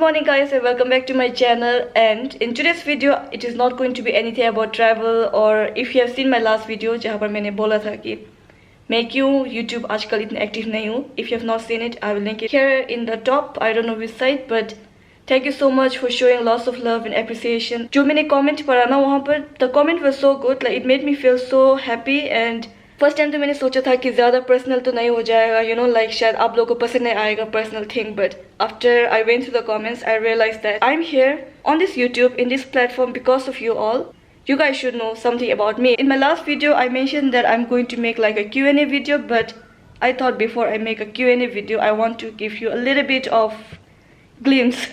morning guys and welcome back to my channel, and in today's video it is not going to be anything about travel, or if you have seen my last video जहाँ पर मैंने बोला था कि मैं क्यों YouTube आजकल इतने एक्टिव नहीं हूँ. If you have not seen it, I will link it here in the top. I don't know which site, but thank you so much for showing lots of love and appreciation. जो मैंने comment पढ़ा ना वहाँ पर, the comment was so good, like it made me feel so happy. And first time तो मैंने सोचा था कि ज़्यादा पर्सनल तो नहीं हो जाएगा, यू नो, लाइक शायद आप लोगों को पसंद नहीं आएगा personal thing. But after I went through the comments I realize that I am here on this YouTube in this platform because of you all. You guys should know something about me. In my last video, I mentioned that I'm going to make like a Q&A video, but I thought before I make a Q&A video, I want to give you a little bit of glimpse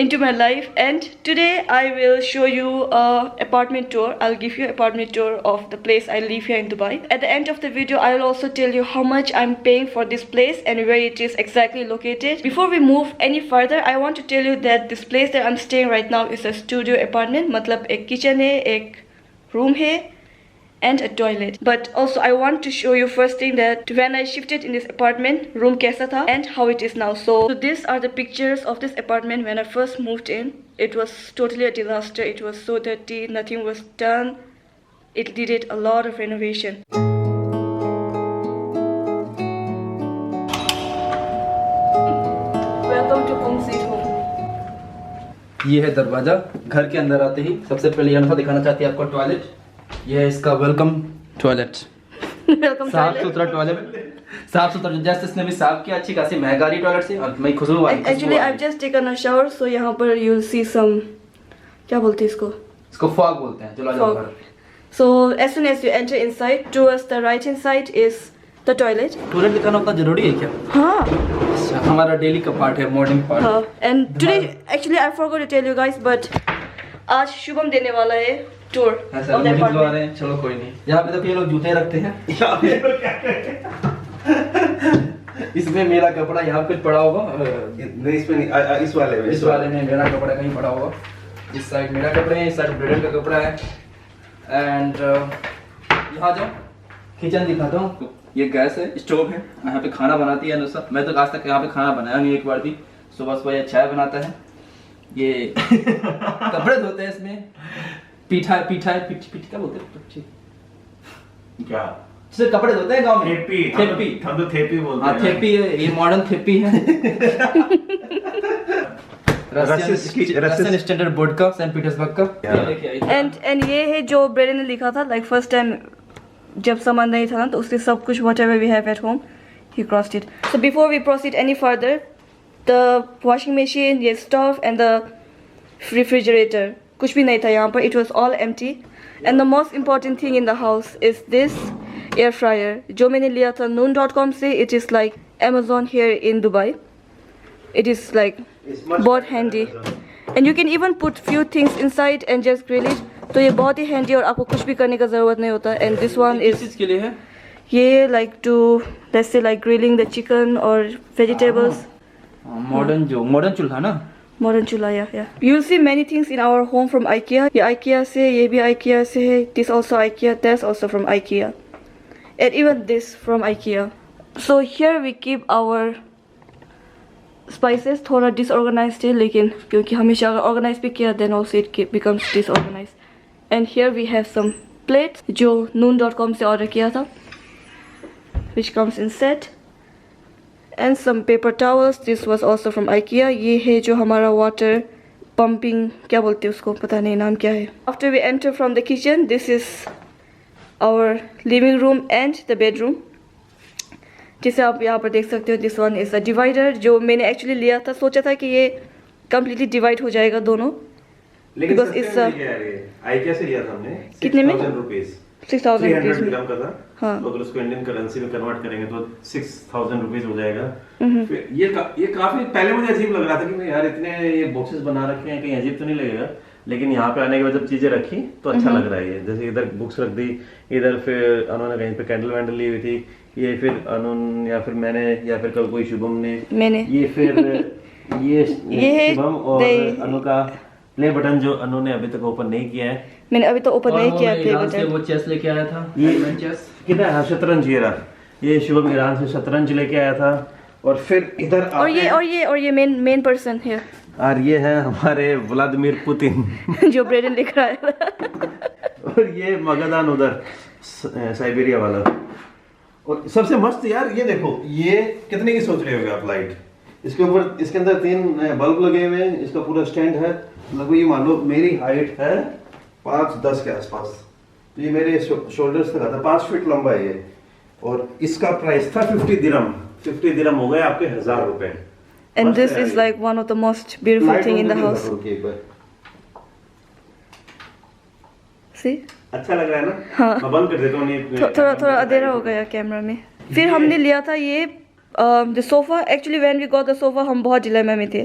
into my life. And today I will show you a apartment tour. I'll give you apartment tour of the place I live here in Dubai. At the end of the video, I'll also tell you how much I'm paying for this place and where it is exactly located. Before we move any further, I want to tell you that this place that I'm staying right now is a studio apartment. मतलब एक kitchen है, एक room है, and a toilet. But also I want to show you first thing that when I shifted in this apartment, room कैसा था and how it is now. So these are the pictures of this apartment when I first moved in. It was totally a disaster. It was so dirty, nothing was done. It needed a lot of renovation. Welcome to home sweet home. ये है दरवाजा. घर के अंदर आते ही सबसे पहले यहाँ दिखाना चाहती है आपको टॉयलेट. ये है इसका वेलकम टॉयलेट. साफ सुथरा टॉयलेट, साफ सुथरा जैसे इसने भी साफ किया. अच्छी खासी महंगारी टॉयलेट से और मैं खुशबू वाली. Actually I have just taken a shower, so यहाँ पर यू विल सी सम, क्या बोलते हैं इसको फॉग बोलते हैं. चलो जाओ घर. So as soon as you enter inside, towards the right hand side is the toilet. Toilet दिखाना उतना जरूरी है क्या? हाँ, हमारा डेली का पार्ट है, मॉर्निंग पार्ट. हाँ. And today actually I forgot to tell you guys, but आज शुभम देने वाला है टूर ऑफ द अपार्टमेंट. चलो कोई नहीं. यहाँ पे तो ये लोग जूते रखते हैं. इसमें मेरा कपड़ा यहाँ कुछ पड़ा होगा. नहीं, इसमें नहीं. इस वाले में मेरा कपड़ा कहीं पड़ा होगा. इस साइड मेरा कपड़ा है, इस साइड ब्रेडर का कपड़ा है. एंड यहाँ जाओ, किचन दिखाता हूँ. ये गैस है, स्टोव है, यहाँ पे खाना बनाती है अनुसा. मैं तो आज तक यहाँ पे खाना बनाया नहीं एक बार भी. सुबह सुबह ये चाय बनाता है. ये कपड़े धोते हैं इसमें. पीठा क्या बोलते हैं? क्या जिससे कपड़े धोते हैं गाँव में? थेपी. हम तो थेपी बोलते हैं. थेपी है, ये मॉडर्न थेपी है. रशियन स्टैंडर्ड बोर्ड का, सेंट पीटर्सबर्ग का. एंड ये है जो ब्रेडन ने लिखा था, लाइक फर्स्ट टाइम जब सामान नहीं था ना, तो उससे सब कुछ whatever we have at home he crossed it. So before we proceed any further, the washing machine, ये stove and the refrigerator, कुछ भी नहीं था यहाँ पर. It was all empty. And the most important thing in the house is this air fryer जो मैंने लिया था noon.com से. It is like Amazon here in Dubai. It is like बहुत handy and you can even put few things inside and just grill it. तो ये बहुत ही handy और आपको कुछ भी करने का ज़रूरत नहीं होता. And this one is किस के लिए है? ये like to let's say like grilling the chicken or vegetables. Modern चूल्हा ना. Modern chula, yeah. You will see many things in our home from IKEA. ये IKEA से, ये भी IKEA से है. This also IKEA. That's also from IKEA. And even this from IKEA. So here we keep our spices. थोड़ा disorganized है, लेकिन क्योंकि हमेशा अगर organized भी किया, then also it becomes disorganized. And here we have some plates जो noon.com से order किया था, which comes in set. And some paper towels. This was also from IKEA. ये है जो हमारा water pumping, क्या बोलते हैं उसको, पता नहीं नाम क्या है. After we enter from the kitchen, this is our living room and the bedroom. जिसे आप यहाँ पर देख सकते हो. This one is a divider जो मैंने actually लिया था. सोचा था कि ये completely divide हो जाएगा दोनों. लेकिन Because it's IKEA से लिया था हमने. कितने में? 6,000 रुपीज. 6,000 ग्राम का था. हाँ. अगर उसको इंडियन करेंसी में कन्वर्ट करेंगे तो 6,000 रुपीज हो जाएगा. फिर ये काफी पहले मुझे अजीब लग रहा था कि मैं यार इतने ये बॉक्सेस बना रखे हैं, कहीं अजीब तो नहीं लगेगा. लेकिन यहाँ पे आने के बाद जब चीजें रखी तो अच्छा लग रहा है. ये जैसे इधर बुक्स रख दी, इधर फिर उन्होंने कहीं पे कैंडल वैंडल ली हुई थी. ये फिर अनु या फिर मैंने या फिर कल कोई शुभम ने ये फिर ये शुभम और अनु का प्ले बटन जो अनु ने अभी तक ओपन नहीं किया है. मैंने अभी तो ओपन नहीं किया प्ले बटन. वो चेस लेके आया था. ये चेस कितना है? शतरंज. ये शुभम ईरान से शतरंज लेके आया था. और फिर इधर और ये मेन पर्सन है. और ये है हमारे व्लादिमीर पुतिन जो ब्रेडन लिख रहा है। और ये मगधान उधर साइबेरिया वाला। और सबसे मस्त यार ये देखो, ये कितने की सोच रहे होगे आप लाइट? इसके ऊपर, इसके अंदर 3 बल्ब लगे हुए हैं, इसका पूरा स्टैंड है। लगभग ये मान लो मेरी हाइट है 5'10" के आसपास, तो ये मेरे शोल्डर से आता है, 5 फीट लंबा है ये। और इसका प्राइस था 50 दिरहम। 50 दिरहम हो गए आपके 1000 रुपए। And this is like one of the most beautiful thing in the house. See? अच्छा लग रहा है ना? हाँ। मैं बंद कर देता हूँ ये। थोड़ा अंधेरा हो गया कैमरा में। फिर हमने लिया था ये the sofa. Actually when we got the sofa हम बहुत dilemma में थे,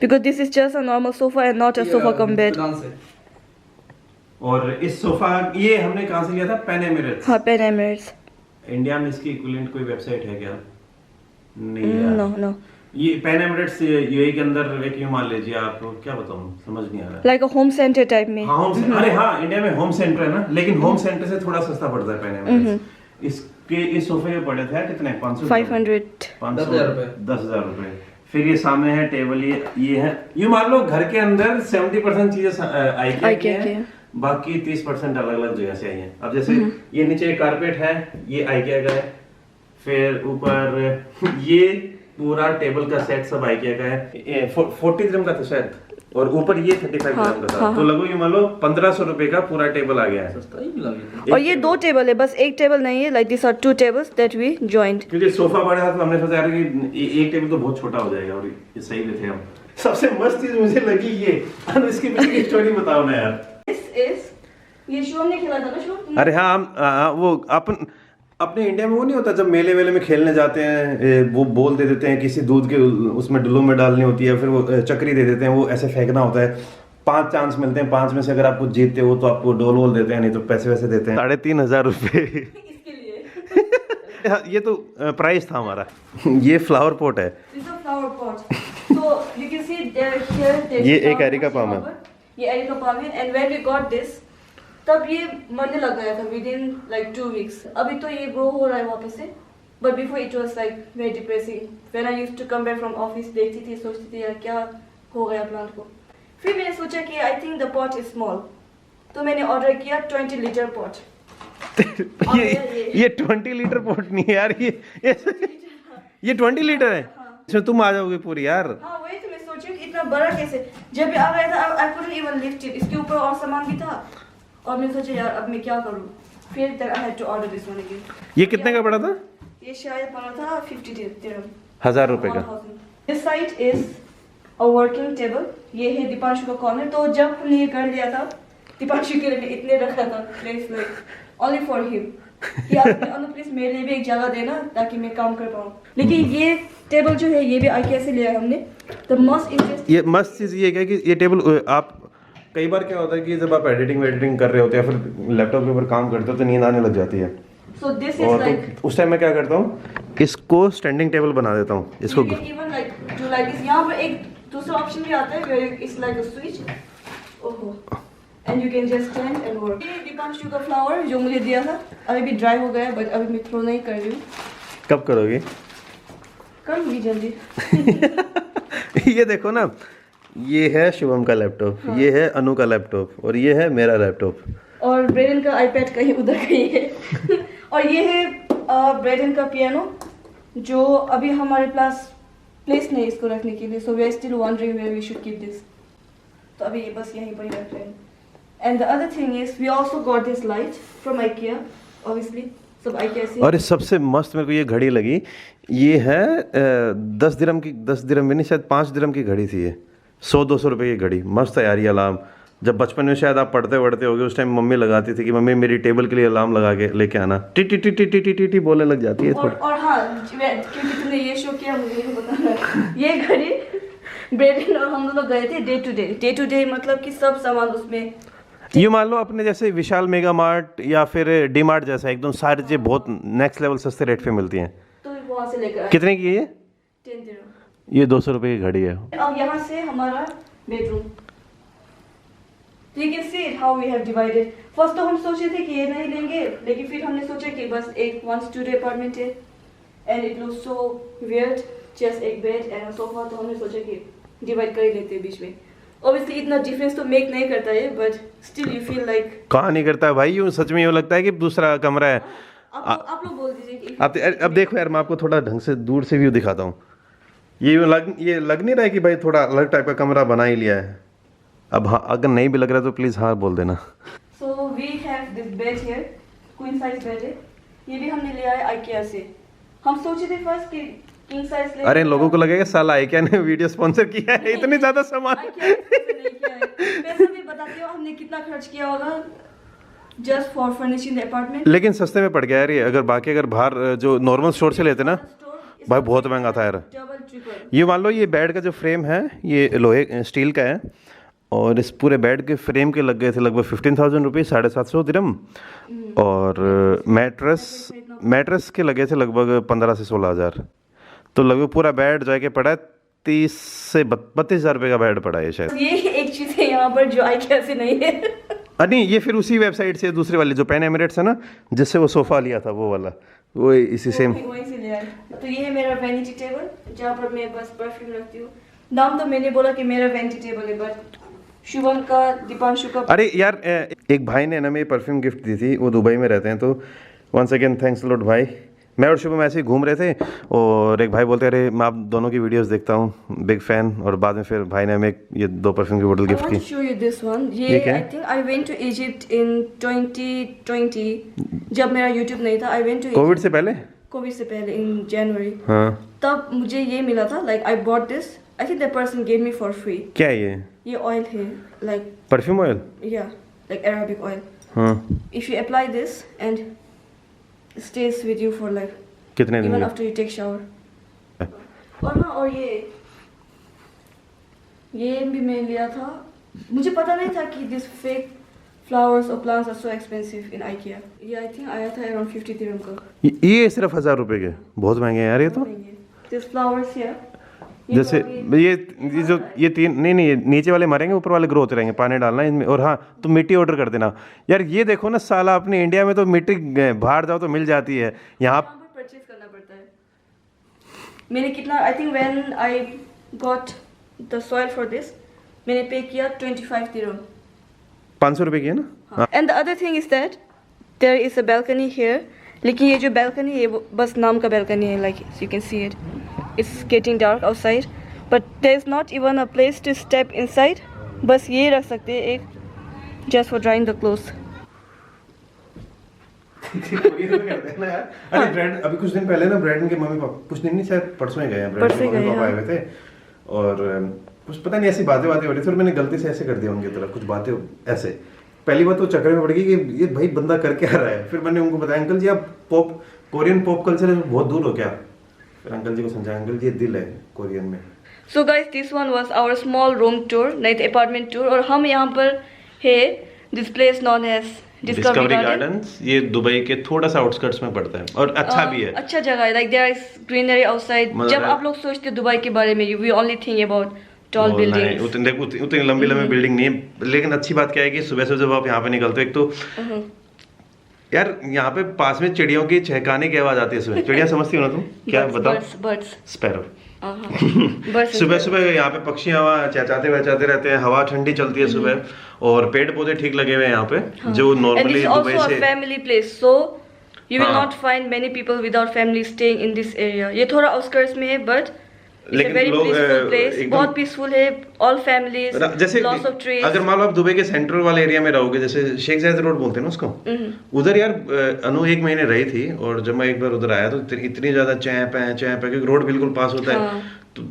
because this is just a normal sofa and not a sofa cum bed. और इस सोफा ये हमने कहाँ से लिया था? Pan Emirates. हाँ, पैन एमिरेट्स। इंडिया में इसकी इक्विवेलेंट कोई वेबसाइट है क्या? नहीं यार। No. ये पैन एमिरेट्स यूएई के अंदर एक, यूं मान लीजिए आप, क्या बताऊं समझ नहीं आ रहा। Like a home center type में। हाँ होम सेंटर, अरे हाँ इंडिया में होम सेंटर है ना, लेकिन होम सेंटर से थोड़ा सस्ता पड़ता है पैन एमिरेट्स। इसके इस सोफे के पड़े थे कितने? 500 10,000 रुपए। फिर ये सामने है टेबल, ये है, ये मान लो घर के अंदर 70% चीजें आईकिया की हैं, बाकी 30% अलग अलग जगह से आई हैं। अब जैसे ये नीचे एक कारपेट है, ये आईकिया का है। फिर ऊपर ये पूरा टेबल का सेट सब आईकिया का है, 40 दिरहम का था शायद, और ऊपर ये 35 दिरहम का था। तो लगभग ये मान लो 1500 रुपए का पूरा टेबल आ गया है। और ये 2 टेबल है, बस एक टेबल नहीं है। Like this are 2 tables that we joined. क्योंकि सोफा बड़ा था तो हमने सोचा यार कि एक टेबल तो बहुत छोटा हो जाएगा, और ये सही भी थे हम। सबसे मस्त चीज मुझे लगी ये, इसकी पीछे की स्टोरी बताओ ना यार। ये शो हमने खेला था ना शो। अरे हाँ, वो अपने इंडिया में वो नहीं होता, जब मेले वेले में खेलने जाते हैं वो बोल दे देते हैं किसी दूध के उसमें डुल्लू में डालनी होती है, फिर वो चक्री दे देते हैं, वो ऐसे फेंकना होता है। 5 चांस मिलते हैं, 5 में से अगर आप कुछ जीतते हो तो आपको डोल वोल देते हैं, नहीं तो पैसे वैसे देते हैं। 3500 रुपए इसके लिए। ये तो प्राइस था हमारा। ये फ्लावर पॉट है। ये एक एरिका पाम है। ये एरिका पाम है। And when we got this, तब ये मरने लग गया था विदिन लाइक 2 weeks। अभी तो ये ग्रो हो रहा है वापस से, but before it was like very depressing. When I used to come back from office, देखती थी, सोचती थी यार क्या हो गया प्लांट को। फिर मैंने सोचा कि I think the pot is small, तो मैंने ऑर्डर किया 20 लीटर पॉट। ये 20 लीटर पॉट नहीं है यार, ये 20 लीटर है। इसमें तुम आ जाओगे पूरी यार। हाँ वही तो मैं सोच रही हूँ कि इतना बड़ा कैसे। जब भी आ गया था I couldn't even lift it. इसके ऊपर और सामान भी था, और मैं सोचा यार अब मैं क्या करूँ। फिर I had to order this one again. ये कितने का पड़ा था? ये शायद पड़ा था 50 दिरहम, 1000 रुपए का। This side is a working table. ये है दीपांशु का कॉर्नर। तो जब हमने ये कर लिया था, दीपांशु के लिए इतने रखा था place like only for him कि आप प्लीज मेरे लिए भी एक जगह देना ताकि मैं काम कर पाऊँ। लेकिन ये टेबल जो है ये भी आईकिया से लिया हमने। द मोस्ट इंटरेस्टिंग, ये मस्त चीज ये है कि ये टेबल आप, कई बार क्या होता है कि जब आप एडिटिंग कर रहे होते हैं, फिर लैपटॉप के ऊपर काम करते हो तो नींद आने लग जाती है। So this is और like, तो उस टाइम मैं क्या करता हूँ, इसको स्टैंडिंग टेबल बना देता हूँ इसको। even like do like this। यहाँ पर एक दूसरा ऑप्शन भी आता है where it's like a switch, ओहो, and you can just stand and work। ये दीपांशु का फ्लावर जो मुझे दिया था अभी भी ड्राई हो गया है, बट अभी मैं थ्रो नहीं कर रही हूँ। कब करोगे? करूँगी जल्दी। ये देखो ना, ये है शुभम का लैपटॉप, हाँ। ये है अनु का लैपटॉप, और ये है मेरा लैपटॉप, और ब्रेडन का आईपैड कहीं उधर कहीं है। और ये है ब्रेडन का पियानो, जो अभी हमारे पास प्लेस नहीं इसको रखने के लिए। So we are still wondering where we should keep this. तो अभी ये बस यहीं पर ही रख रहे हैं। And the other thing is we also got this light from IKEA, obviously सब आईकिया से। और सबसे मस्त मेरे को ये घड़ी लगी, ये है 10 दिरहम की, 10 दिरहम में नहीं शायद 5 दिरहम की घड़ी थी ये। 100-200 रुपए की घड़ी, मस्त है यार ये अलार्म। जब बचपन में शायद आप पढ़ते होगे, उस टाइम मम्मी लगाती थी कि मम्मी मेरी टेबल के लिए अलार्म लगा के लेके आना, T T T T T T T T बोलने लग जाती है थोड़ी। और हाँ, क्योंकि तुमने ये शो किया मुझे नहीं पता। ये घड़ी ब्रेडन और हम दोनों गए थे डे टू डे मतलब कि सब सामान उसमें। ये मान लो अपने जैसे विशाल मेगा मार्ट या फिर डी मार्ट जैसा एकदम सारी चीजें बहुत नेक्स्ट लेवल सस्ते रेट पे मिलती हैं। तो वहाँ से लेकर कितने की है ये? 10 दिरहम। ये 200 रुपए की घड़ी है। अब यहाँ से हमारा bedroom, you can see how we have divided। First तो हम सोचे थे कि ये नहीं लेंगे, लेकिन फिर हमने सोचा कि बस एक 1 story अपार्टमेंट है and it looks so weird, just एक बेड and a sofa। तो हमने सोचा कि डिवाइड कर ही लेते हैं बीच में। ऑब्वियसली इतना डिफरेंस तो मेक नहीं करता है, but still you feel like. कहाँ नहीं करता है भाई, यूँ सच में यूँ लगता है कि दूसरा कमरा है। आप लोग बोल दीजिए कि अब देखो यार, मैं आपको थोड़ा ढंग से दूर से व्यू दिखाता हूँ। ये लग नहीं रहा है कि भाई थोड़ा अलग टाइप का कमरा बना ही लिया है। अब हाँ, अगर नहीं भी लग रहा तो प्लीज़ हाँ बोल देना। So we have this bed here, queen size bed है। ये भी हमने लिया है IKEA से। हम सोचे थे फर्स्ट कि किंग साइज ले। अरे इन लोगों को लगेगा साला IKEA ने वीडियो स्पॉन्सर किया है, इतने ज़्यादा सामान। IKEA से नहीं किया है। पैसा भी बताते हो हमने कितना खर्च किया होगा just for furnishing the apartment. लेकिन सस्ते में पड़ गया यार ये। अगर बाहर जो नॉर्मल स्टोर से लेते ना भाई, बहुत महंगा था यार। Double triple. ये मान लो ये बेड का जो फ्रेम है ये लोहे स्टील का है, और इस पूरे बेड के फ्रेम के लग गए थे लगभग 15,000 रुपये, 750 दिरहम। और मैट्रेस के लगे थे लगभग 15 से 16,000। तो लगभग पूरा बेड जाके पड़ा है 30 से 32,000 रुपये का बेड पड़ा है शायद। ये एक चीज है यहाँ पर जो IKEA से नहीं है। नहीं, ये फिर उसी वेबसाइट से दूसरी वाली जो पैन एमिरेट्स है ना, जिससे वो सोफ़ा लिया था वो वाला, वो इसी सेम। वहीं से लिया है। तो ये है मेरा वैनिटी टेबल जहाँ पर मैं बस परफ्यूम रखती हूँ। नाम तो मैंने बोला कि मेरा वैनिटी टेबल है, बट शुभम का, दीपांशु का। अरे यार, एक भाई ने ना मेरी परफ्यूम गिफ्ट दी थी, वो दुबई में रहते हैं, तो वंस अगेन थैंक्स लॉट भाई। मैं और शुभम ऐसे ही घूम रहे थे और एक भाई बोलते अरे मैं आप दोनों की वीडियोस देखता हूँ, बिग फैन। और बाद में फिर भाई ने हमें ये 2 परफ्यूम की बोतल गिफ्ट की। Show you this one. ये I think I went to Egypt in 2020, जब मेरा यूट्यूब नहीं था। आई वेंट टू कोविड से पहले इन जनवरी। हाँ, तब मुझे ये मिला था। Like I bought this, I think the person gave me for free. क्या है ये ऑयल है, लाइक परफ्यूम ऑयल? या लाइक अरेबिक ऑयल। हाँ, if you apply this and stays with you for like कितने दिन? even after you take shower। और ना, और ये भी मैं लिया था। मुझे पता नहीं था कि दिस फेक फ्लावर्स और plants are so expensive in IKEA। ये आई थिंक आया था अराउंड 50 दिरहम का। ये सिर्फ 1000 रुपए के, बहुत महंगे हैं यार ये तो। दिस फ्लावर्स हियर, जैसे ये 3 नहीं, ये नीचे वाले मरेंगे, ऊपर वाले ग्रो होते रहेंगे, पानी डालना इनमें। और हाँ, तुम मिट्टी ऑर्डर कर देना यार। ये देखो ना साला, अपने इंडिया में तो मिट्टी बाहर जाओ तो मिल जाती है, यहाँ पर परचेज करना पड़ता है। मैंने कितना, I think when I got the soil for this, मैंने पे किया 25 दिरहम। 500 रुपये की है ना। And the other thing is that there is a balcony here. लेकिन ये जो बालकनी है वो बस नाम का बालकनी है। Like you can see it, it's getting dark outside, but there's not even a place to step inside। बस ये रख सकते हैं एक, just for drying the clothes। अरे ब्रैंड, अभी कुछ दिन पहले ना ब्रैंडन के मम्मी पापा, कुछ दिन नहीं शायद परसों ही गए हैं, ब्रैंडन के मम्मी पापा आए हुए थे। और कुछ पता नहीं ऐसी बातें हो रही थी, और मैंने गलती से ऐसे कर दिया उनकी तरफ, कुछ बातें ऐसे। पहली बात तो चक्कर में पड़ गई कि ये भाई बंदा कर क्या रहा है। फिर मैंने उनको बताया अंकल जी आप कोरियन पॉप कल्चर से बहुत दूर हो क्या। फिर अंकल जी को समझाया, अंकल जी ये दिल है कोरियन में। So guys, this one was our small room tour, night apartment tour। और हम यहाँ पर है this place known as discovery gardens. ये दुबई के थोड़ा सा आउटस्कर्ट्स में पड़ता है और अच्छा भी है, अच्छा जगह है। Like there is greenery outside. जब आप लोग सोचते हैं दुबई के बारे में, we only think about tall buildings. उतनी लंबी बिल्डिंग नहीं है। लेकिन अच्छी बात क्या है कि सुबह जब आप यहाँ पे निकलते हो, एक तो यार यहाँ पे पास में चिड़ियों की चहकाने की आवाज आती है सुबह। चिड़िया समझती हो ना तुम? क्या बताओ? Birds, sparrow. सुबह सुबह यहाँ पे पक्षी हवा चहचहाते रहते हैं, हवा ठंडी चलती है सुबह, और पेड़ पौधे ठीक लगे हुए हैं यहाँ पे, जो नॉर्मली दुबई से। Family place, so you will not find many people without family staying in this area. ये थोड़ा आउटस्कर्ट्स में है, बट लेकिन लोग बहुत पीसफुल है। ऑल फैमिलीज, जैसे लॉट्स ऑफ ट्रीज। अगर मान लो आप दुबई के सेंट्रल वाले एरिया में रहोगे, जैसे शेख जायद रोड बोलते हैं ना उसको, उधर यार अनु 1 महीने रही थी, और जब मैं एक बार उधर आया तो इतनी ज्यादा चैंप है क्योंकि रोड बिल्कुल पास होता है। तो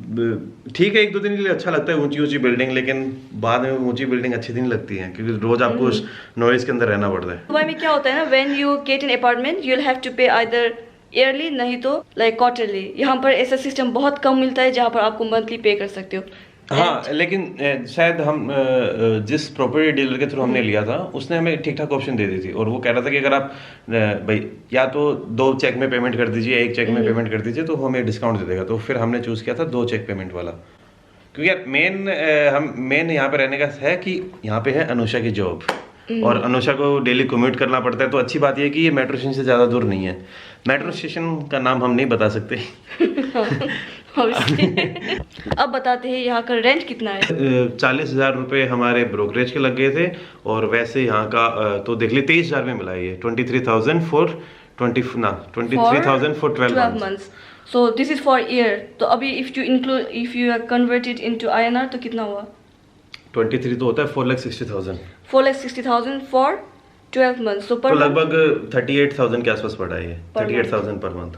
ठीक है, 1-2 दिन के लिए अच्छा लगता है ऊंची बिल्डिंग, लेकिन बाद में ऊंची बिल्डिंग अच्छी नहीं लगती है, क्योंकि रोज आपको उस नॉइज के अंदर रहना पड़ता है। दुबई में क्या होता है ना, when you get an apartment you will have to pay either yearly, नहीं तो लाइक क्वार्टरली। यहाँ पर ऐसा सिस्टम बहुत कम मिलता है जहाँ पर आपको मंथली पे कर सकते हो। हाँ, लेकिन शायद हम जिस प्रॉपर्टी डीलर के थ्रू हमने लिया था, उसने हमें ठीक ठाक ऑप्शन दे दी थी, और वो कह रहा था कि अगर आप भाई या तो 2 चेक में पेमेंट कर दीजिए, 1 चेक में पेमेंट कर दीजिए, तो हमें डिस्काउंट दे देगा। तो फिर हमने चूज किया था 2 चेक पेमेंट वाला, क्योंकि यार मेन यहाँ पे रहने का है कि यहाँ पे है अनुषा की जॉब, और अनुषा को डेली कम्यूट करना पड़ता है। तो अच्छी बात यह है कि ये मेट्रो स्टेशन से ज़्यादा दूर नहीं है। मेट्रो स्टेशन का नाम हम नहीं बता सकते Obviously. अब बताते हैं यहाँ का रेंट कितना है। 40,000 रुपए हमारे ब्रोकरेज के लग गए थे और वैसे यहाँ का तो देख ली 23,000 में मिला ये 23,000 for 23,000 for 12 months. So this is for year. तो अभी if you are converted into INR तो कितना हुआ? 23 तो होता है 4,60,000. 4,60,000 for 12 months. So तो लगभग 38,000 के आसपास पड़ा है ये 38,000 पर मंथ.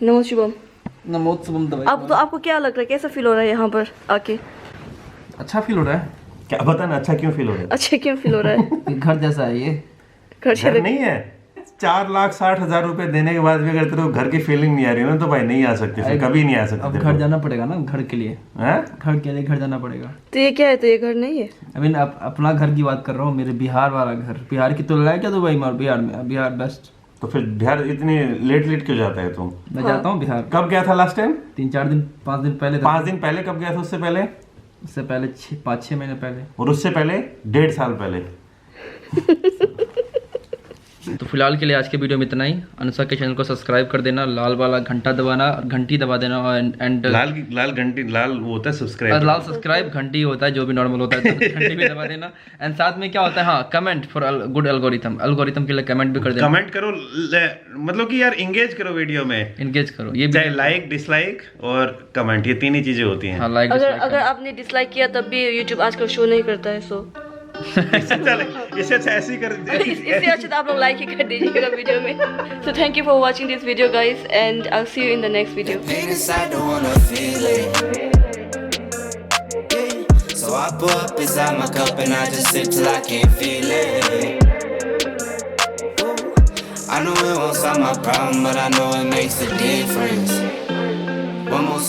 नमो शुभम। नमोत्सवम दवाई। अब तो आपको क्या लग रहा है, कैसा फील हो रहा है यहाँ पर आके? अच्छा फील हो रहा है। क्या पता ना अच्छा क्यों फील हो रहा है? अच्छा क्यों फील हो रहा है? घर जैसा है ये। घर नहीं है। 4,60,000 रुपए देने के बाद भी अगर तेरे को घर की फीलिंग नहीं आ रही है ना तो भाई नहीं आ सकती, फिर कभी नहीं आ सकती। अब घर जाना पड़ेगा ना, घर के लिए। घर के लिए घर जाना पड़ेगा। तो ये क्या है? तो ये घर नहीं है। अभी अपना घर की बात कर रहा हूँ, मेरे बिहार वाला घर। बिहार की तुलना है क्या दुबई में? बिहार में, बिहार बेस्ट। तो फिर बिहार इतनी लेट क्यों जाता है तुम? मैं जाता हूँ बिहार। कब गया था लास्ट टाइम? 3-4 दिन 5 दिन पहले। 5 दिन पहले कब गया था? उससे पहले? उससे पहले 5-6 महीने पहले। और उससे पहले 1.5 साल पहले। तो फिलहाल के लिए आज के वीडियो में इतना ही। अनुष्का के चैनल को सब्सक्राइब कर देना, लाल वाला घंटा दबाना, घंटी दबा देना एंड लाल घंटी, लाल वो होता है सब्सक्राइब, लाल सब्सक्राइब, घंटी होता है जो भी नॉर्मल होता है, तो घंटी भी दबा देना। एंड साथ में क्या होता है, हाँ, कमेंट फॉर गुड एल्गोरिथम के लिए कमेंट भी कर देना। कमेंट करो, मतलब कि यार इंगेज करो वीडियो में, इंगेज करो। ये चाहे लाइक, डिसलाइक और कमेंट, ये 3 ही चीजें होती हैं। हाँ, लाइक अगर आपने डिसलाइक किया तब भी यूट्यूब आजकल शो नहीं करता है। सो इससे अच्छा ऐसे ही कर इससे अच्छा तो आप लोग लाइक ही कर दीजिएगा वीडियो में। So thank you for watching this video guys and I will see you in the next video. So I pour up inside my cup and I just sip till I can't feel it. I know it won't solve my problem, but I know it makes a difference.